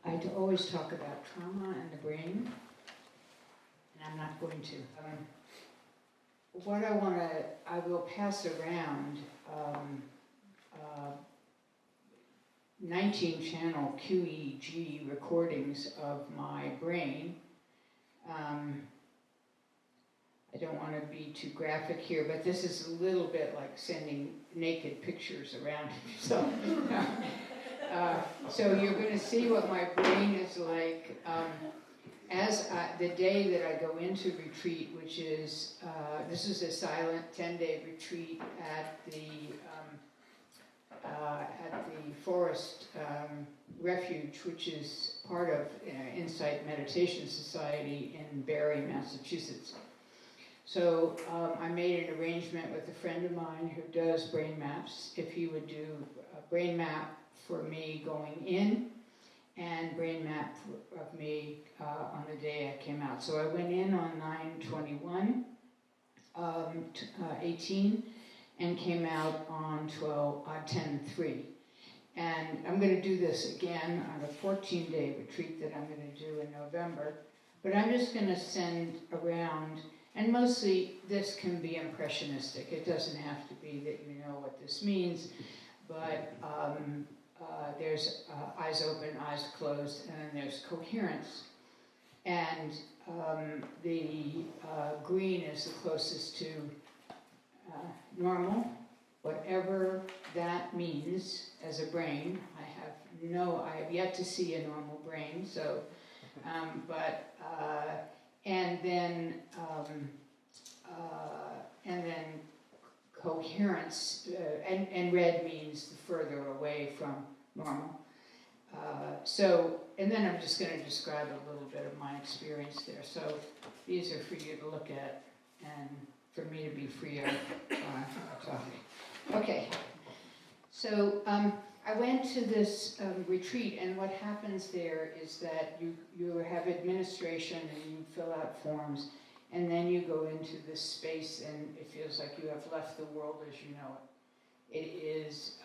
I always talk about trauma and the brain, and I'm not going to. What I will pass around 19-channel qEEG recordings of my brain. I don't want to be too graphic here, but this is a little bit like sending naked pictures around. So you're going to see what my brain is like the day that I go into retreat, which is, this is a silent 10-day retreat at the Forest Refuge, which is part of Insight Meditation Society in Barre, Massachusetts. So I made an arrangement with a friend of mine who does brain maps, if he would do a brain map for me going in and brain map of me on the day I came out. So I went in on 9/21/18 and came out on 10/3. And I'm going to do this again on a 14-day retreat that I'm going to do in November. But I'm just going to send around, and mostly this can be impressionistic. It doesn't have to be that you know what this means, but there's eyes open, eyes closed, and then there's coherence. And the green is the closest to normal, whatever that means as a brain. I have yet to see a normal brain, so, and then coherence, and red means further away from normal. And then I'm just going to describe a little bit of my experience there. So these are for you to look at and for me to be free of talking. Okay, so I went to this retreat, and what happens there is that you have administration and you fill out forms, and then you go into this space and it feels like you have left the world as you know it. It is,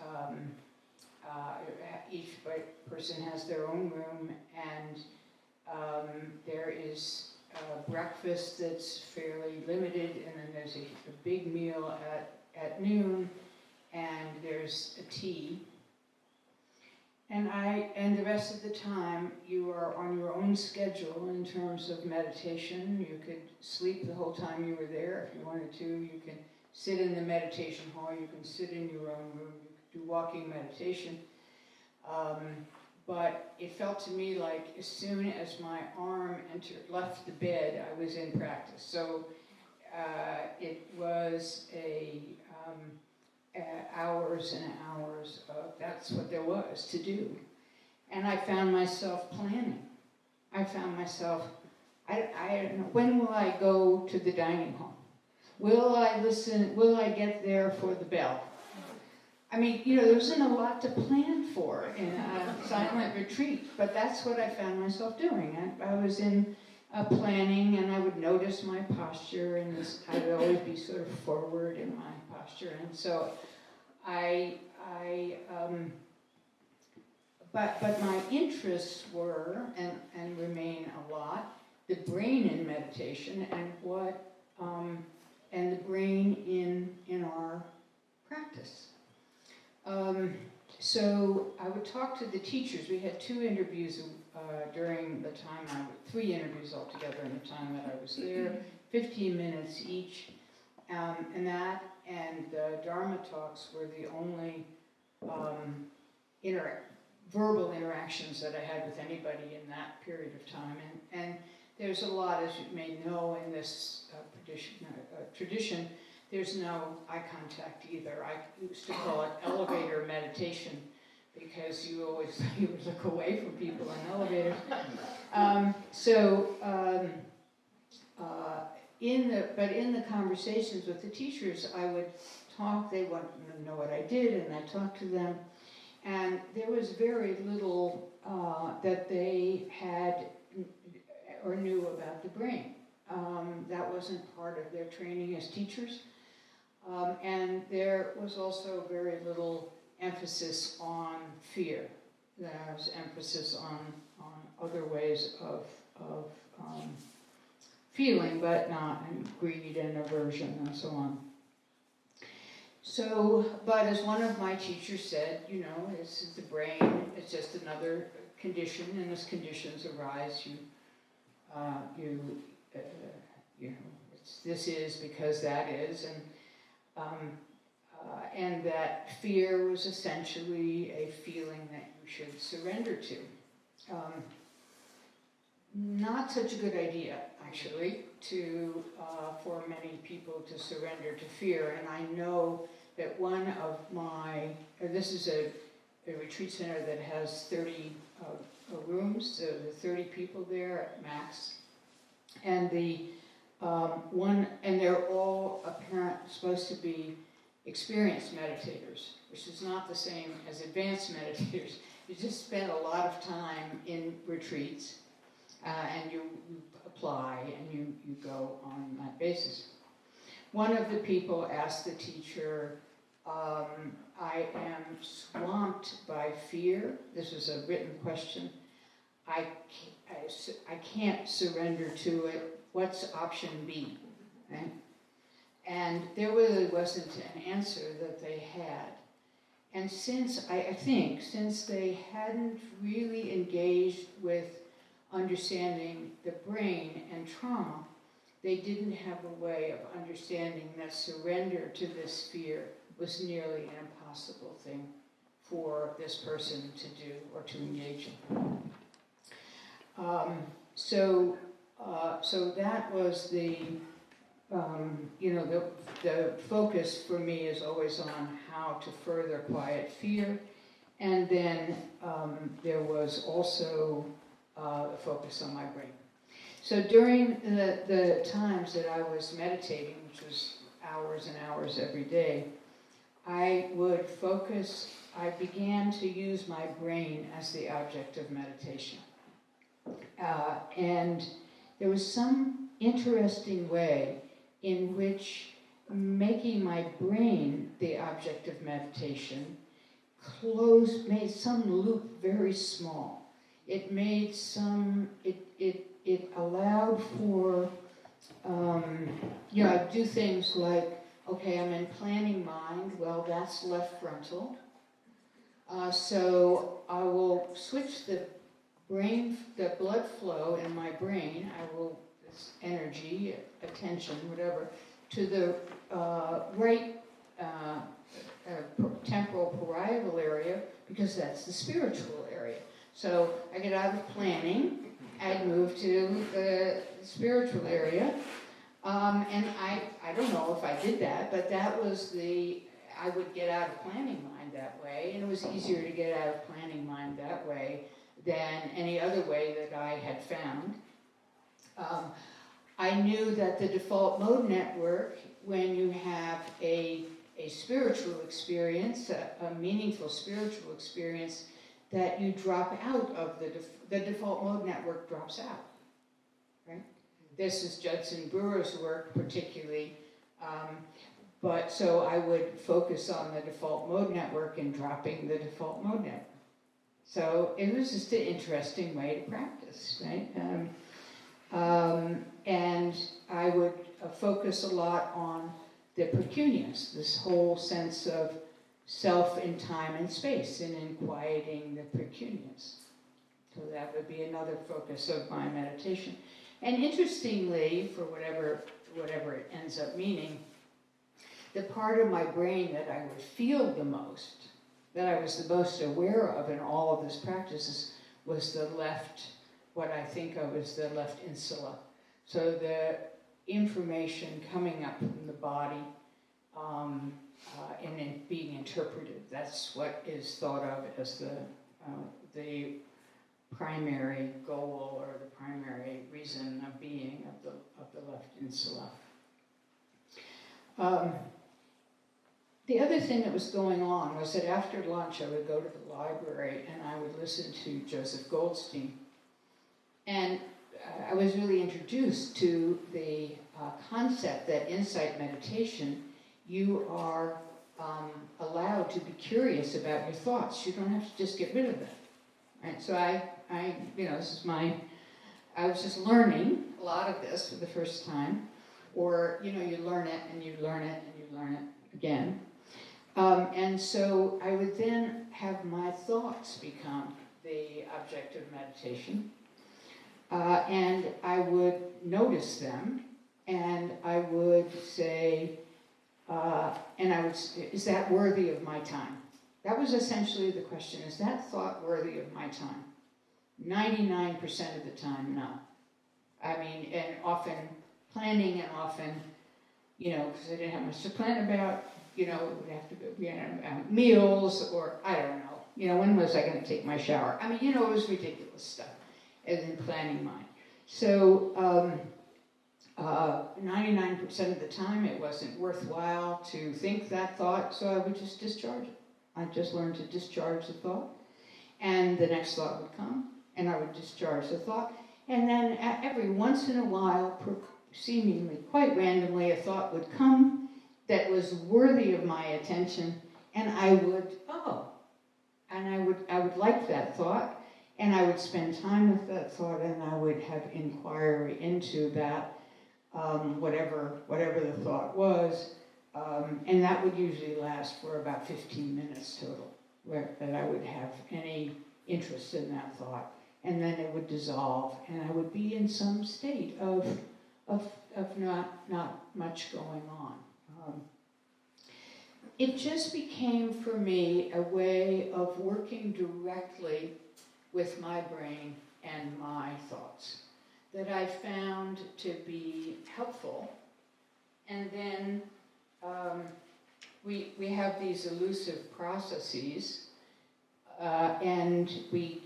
each person has their own room, and there is breakfast that's fairly limited, and then there's a big meal at noon, and there's a tea. And the rest of the time, you are on your own schedule in terms of meditation. You could sleep the whole time you were there if you wanted to. You can sit in the meditation hall. You can sit in your own room. You can do walking meditation. But it felt to me like as soon as my arm left the bed, I was in practice. So it was hours and hours of that's what there was to do. And I found myself planning. I found myself, I don't know, when will I go to the dining hall? Will I get there for the bell? I mean, there wasn't a lot to plan for in a silent retreat, but that's what I found myself doing. I was in planning, and I would notice my posture, and I would always be sort of forward in my posture, and so but my interests were and remain a lot the brain in meditation and the brain in our practice. So I would talk to the teachers. We had 2 interviews during the time 3 interviews altogether in the time that I was there, 15 minutes each, and the Dharma talks were the only verbal interactions that I had with anybody in that period of time. And there's a lot, as you may know, in this tradition, there's no eye contact either. I used to call it elevator meditation because you would look away from people in elevators. In the conversations with the teachers, I would talk. They wanted to know what I did, and I talked to them. And there was very little that they had or knew about the brain. That wasn't part of their training as teachers. And there was also very little emphasis on fear. there's emphasis on other ways of feeling, but not in greed and aversion and so on. So, but as one of my teachers said, you know, this is the brain, it's just another condition, and as conditions arise, you know, this is because that is, and that fear was essentially a feeling that you should surrender to. Not such a good idea, actually, for many people to surrender to fear. And I know that one of this is a retreat center that has 30 rooms, so there are 30 people there at max. And and they're all supposed to be experienced meditators, which is not the same as advanced meditators. You just spend a lot of time in retreats, and you apply, and you go on that basis. One of the people asked the teacher, I am swamped by fear. This was a written question. I can't surrender to it. What's option B? Right? And there really wasn't an answer that they had. And since they hadn't really engaged with understanding the brain and trauma, they didn't have a way of understanding that surrender to this fear was nearly an impossible thing for this person to do or to engage in. So that was the focus for me is always on how to further quiet fear. And then there was also a focus on my brain. So during the times that I was meditating, which was hours and hours every day, I began to use my brain as the object of meditation. And there was some interesting way in which making my brain the object of meditation made some loop very small. It made it allowed for, I do things like, okay, I'm in planning mind, well, that's left frontal. So I will switch the blood flow in my brain, this energy, attention, whatever, to the right temporal parietal area, because that's the spiritual area. So I get out of planning, I'd move to the spiritual area, and I don't know if I did that, but that was I would get out of planning mind that way, and it was easier to get out of planning mind that way than any other way that I had found. I knew that the default mode network, when you have a spiritual experience, a meaningful spiritual experience, that you drop out of the default mode network drops out, right? This is Judson Brewer's work particularly, but so I would focus on the default mode network and dropping the default mode network. So it was just an interesting way to practice, right? And I would focus a lot on the precuneus, this whole sense of self in time and space, and in quieting the precuneus. So that would be another focus of my meditation. And interestingly, for whatever it ends up meaning, the part of my brain that I would feel the most, that I was the most aware of in all of these practices, was the left, what I think of as the left insula. So the information coming up from the body and then being interpreted. That's what is thought of as the primary goal or the primary reason of being of the left insula. The other thing that was going on was that after lunch I would go to the library and I would listen to Joseph Goldstein. And I was really introduced to the concept that insight meditation, you are allowed to be curious about your thoughts. You don't have to just get rid of them. Right? So this is I was just learning a lot of this for the first time. Or, you learn it and you learn it and you learn it again. And so I would then have my thoughts become the object of meditation. And I would notice them, and I would say, is that worthy of my time? That was essentially the question. Is that thought worthy of my time? 99% of the time, no. I mean, and often planning, and often, because I didn't have much to plan about, it would have to be meals, or I don't know. When was I going to take my shower? I mean, it was ridiculous stuff, and then planning mine. So 99% of the time, it wasn't worthwhile to think that thought, so I would just discharge it. I just learned to discharge the thought, and the next thought would come, and I would discharge the thought, and then every once in a while, seemingly quite randomly, a thought would come that was worthy of my attention, and I would like that thought, and I would spend time with that thought, and I would have inquiry into that, whatever the thought was, and that would usually last for about 15 minutes total, that I would have any interest in that thought, and then it would dissolve, and I would be in some state of not much going on. It just became for me a way of working directly with my brain and my thoughts that I found to be helpful. And then we have these elusive processes, and we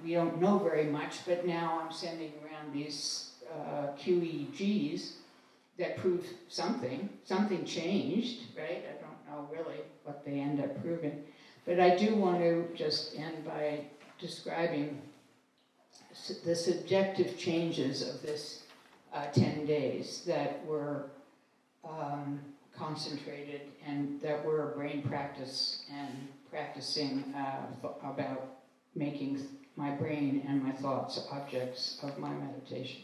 don't know very much, but now I'm sending around these qEEGs that prove something changed, right? I don't know really what they end up proving. But I do want to just end by describing the subjective changes of this 10 days that were concentrated and that were brain practice and practicing about making my brain and my thoughts objects of my meditation.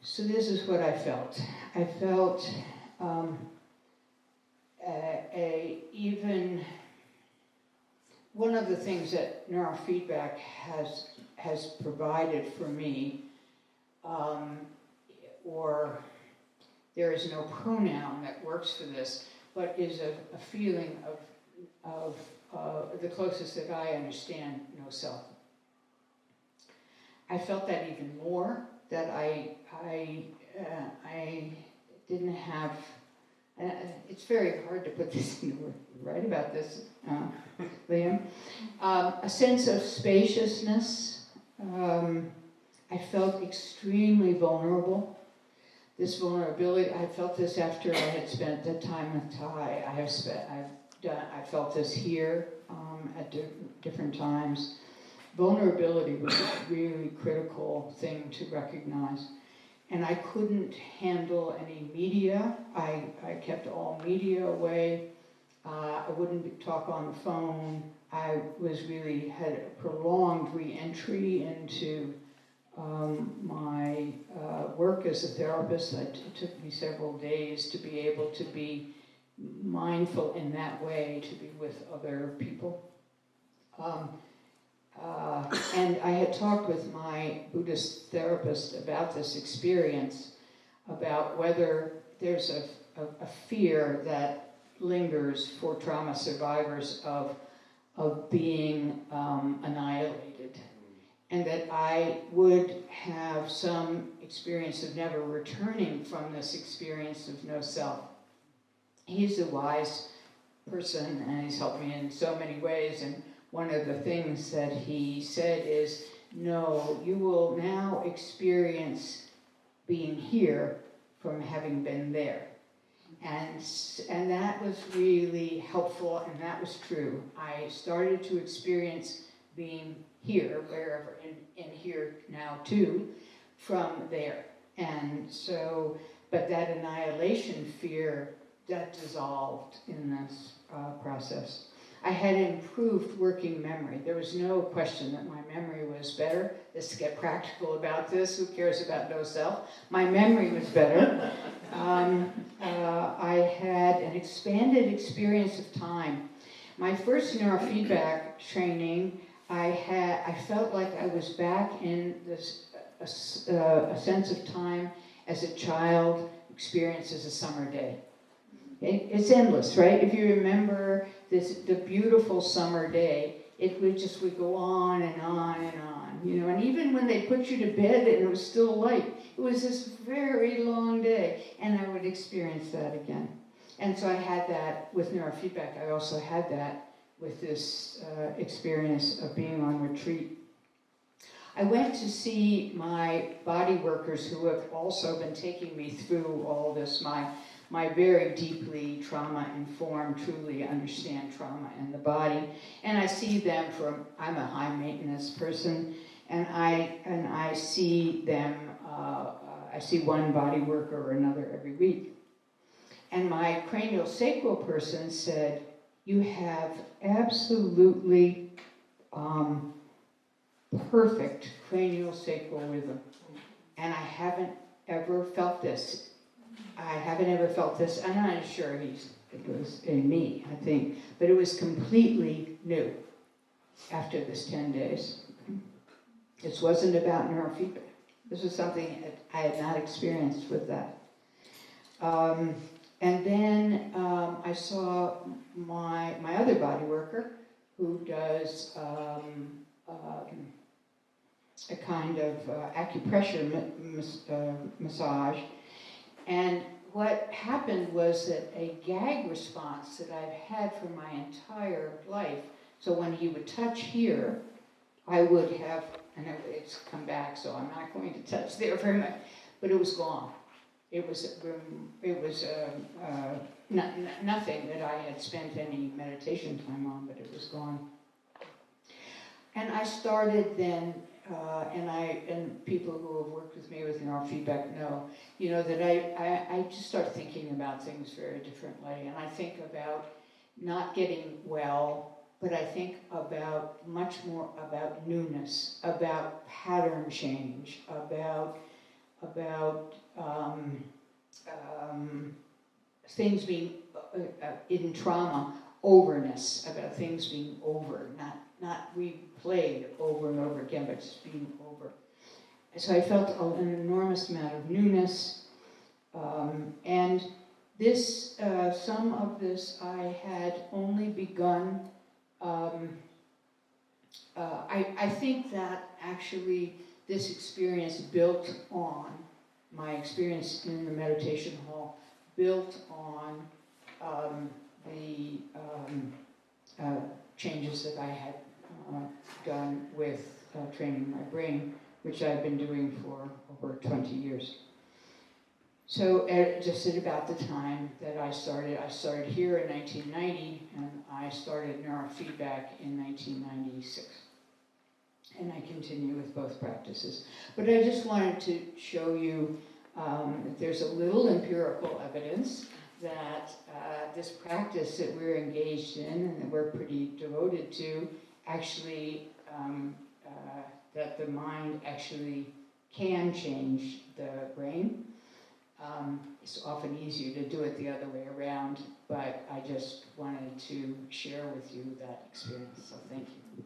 So this is what I felt. I felt even one of the things that neurofeedback has provided for me, or there is no pronoun that works for this, but is a feeling of the closest that I understand no self. I felt that even more, that I didn't have. It's very hard to put this in words. Right about this, Liam. A sense of spaciousness. I felt extremely vulnerable. This vulnerability, I felt this after I had spent the time with Thai. I felt this here at different times. Vulnerability was a really critical thing to recognize. And I couldn't handle any media. I kept all media away. I wouldn't talk on the phone. I had a prolonged re-entry into my work as a therapist. It took me several days to be able to be mindful in that way, to be with other people. And I had talked with my Buddhist therapist about this experience, about whether there's a fear that lingers for trauma survivors of being annihilated, and that I would have some experience of never returning from this experience of no self. He's a wise person, and he's helped me in so many ways, and one of the things that he said is, no, you will now experience being here from having been there. And that was really helpful, and that was true. I started to experience being here, wherever, in here now too, from there. And so, but that annihilation fear, that dissolved in this process. I had improved working memory. There was no question that my memory was better. Let's get practical about this. Who cares about no self? My memory was better. I had an expanded experience of time. My first neurofeedback training, I felt like I was back in this a sense of time as a child experiences a summer day. It's endless, right? If you remember the beautiful summer day, it would go on and on and on, you know. And even when they put you to bed and it was still light, it was this very long day, and I would experience that again. And so I had that with neurofeedback. I also had that with this experience of being on retreat. I went to see my body workers who have also been taking me through all this, my very deeply trauma-informed, truly understand trauma in the body. And I see them I'm a high-maintenance person, and I see them, I see one body worker or another every week. And my cranial sacral person said, "You have absolutely perfect cranial sacral rhythm. And I haven't ever felt this. I'm not sure it was in me, I think, but it was completely new after this 10 days. This wasn't about neurofeedback. This was something I had not experienced with that. And then I saw my other body worker who does a kind of acupressure massage. And what happened was that a gag response that I've had for my entire life, so when he would touch here, I would have, and it's come back, so I'm not going to touch there very much, but it was gone. It was nothing that I had spent any meditation time on, but it was gone. And I started then, and people who have worked with me with neurofeedback know, that I just start thinking about things very differently. And I think about not getting well, but I think about much more about newness, about pattern change, about things being in trauma, overness, about things being over, not replayed over and over again, but just being over. So I felt an enormous amount of newness, and this, some of this I had only begun. I think that actually this experience built on my experience in the meditation hall, built on the changes that I had done with training my brain, which I've been doing for over 20 years. So just at about the time that I started here in 1990, and I started neurofeedback in 1996. And I continue with both practices. But I just wanted to show you that there's a little empirical evidence that this practice that we're engaged in and that we're pretty devoted to actually, that the mind actually can change the brain. It's often easier to do it the other way around, but I just wanted to share with you that experience, so thank you.